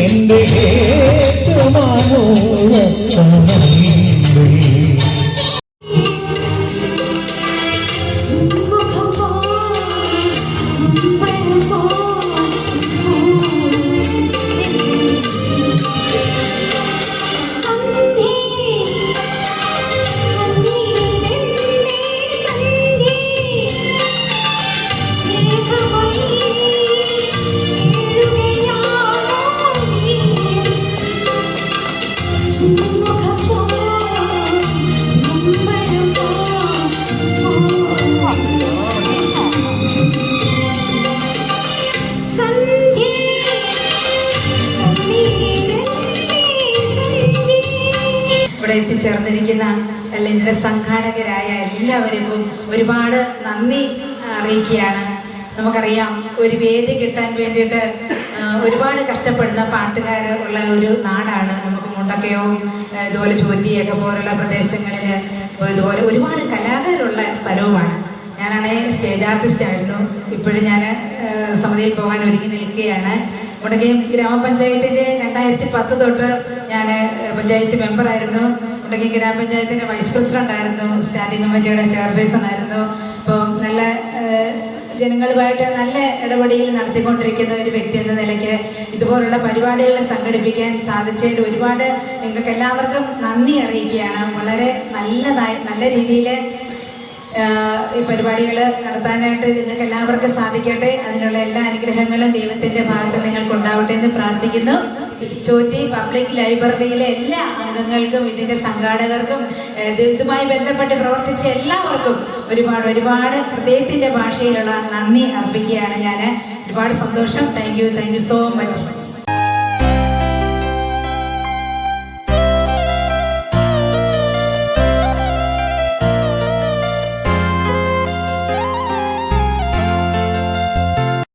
എന്റെ ഏറ്റമാനോ എത്തിച്ചേർന്നിരിക്കുന്ന ഇതിന്റെ സംഘാടകരായ എല്ലാവർക്കും ഒരുപാട് നന്ദി അറിയിക്കുകയാണ്. നമുക്കറിയാം, ഒരു വേദി കിട്ടാൻ വേണ്ടിയിട്ട് ഒരുപാട് കഷ്ടപ്പെടുന്ന പാട്ടുകാർ ഉള്ള ഒരു നാടാണ് നമുക്ക്. മുണ്ടക്കയവും ഇതുപോലെ ചോറ്റിയൊക്കെ പോലുള്ള പ്രദേശങ്ങളിൽ ഇതുപോലെ ഒരുപാട് കലാകാരുള്ള സ്ഥലവുമാണ്. ഞാനാണെങ്കിൽ സ്റ്റേജ് ആർട്ടിസ്റ്റ് ആയിരുന്നു. ഇപ്പോഴും ഞാൻ സമിതിയിൽ പോകാൻ ഒരുങ്ങി നിൽക്കുകയാണ്. മുണ്ടക്കയം ഗ്രാമപഞ്ചായത്തിൻ്റെ 2010 തൊട്ട് ഞാൻ പഞ്ചായത്ത് മെമ്പറായിരുന്നു. മുണ്ടക്കയം ഗ്രാമപഞ്ചായത്തിൻ്റെ വൈസ് പ്രസിഡന്റ് ആയിരുന്നു. സ്റ്റാൻഡിംഗ് കമ്മിറ്റിയുടെ ചെയർപേഴ്സൺ ആയിരുന്നു. അപ്പോൾ നല്ല ജനങ്ങളുമായിട്ട് നല്ല ഇടപെടൽ നടത്തിക്കൊണ്ടിരിക്കുന്ന ഒരു വ്യക്തി എന്ന നിലയ്ക്ക് ഇതുപോലുള്ള പരിപാടികൾ സംഘടിപ്പിക്കാൻ സാധിച്ചതിൽ ഒരുപാട് നിങ്ങൾക്ക് എല്ലാവർക്കും നന്ദി അറിയിക്കുകയാണ്. വളരെ നല്ല രീതിയിൽ ഈ പരിപാടികൾ നടത്താനായിട്ട് നിങ്ങൾക്ക് എല്ലാവർക്കും സാധിക്കട്ടെ. അതിനുള്ള എല്ലാ അനുഗ്രഹങ്ങളും ദൈവത്തിൻ്റെ ഭാഗത്ത് നിങ്ങൾക്ക് ഉണ്ടാവട്ടെ എന്ന് പ്രാർത്ഥിക്കുന്നു. ചോറ്റി പബ്ലിക് ലൈബ്രറിയിലെ എല്ലാ അംഗങ്ങൾക്കും ഇതിൻ്റെ സംഘാടകർക്കും ഇതുമായി ബന്ധപ്പെട്ട് പ്രവർത്തിച്ച എല്ലാവർക്കും ഒരുപാട് ഹൃദയത്തിൻ്റെ ഭാഷയിലുള്ള നന്ദി അർപ്പിക്കുകയാണ് ഞാൻ. ഒരുപാട് സന്തോഷം. Thank you so much.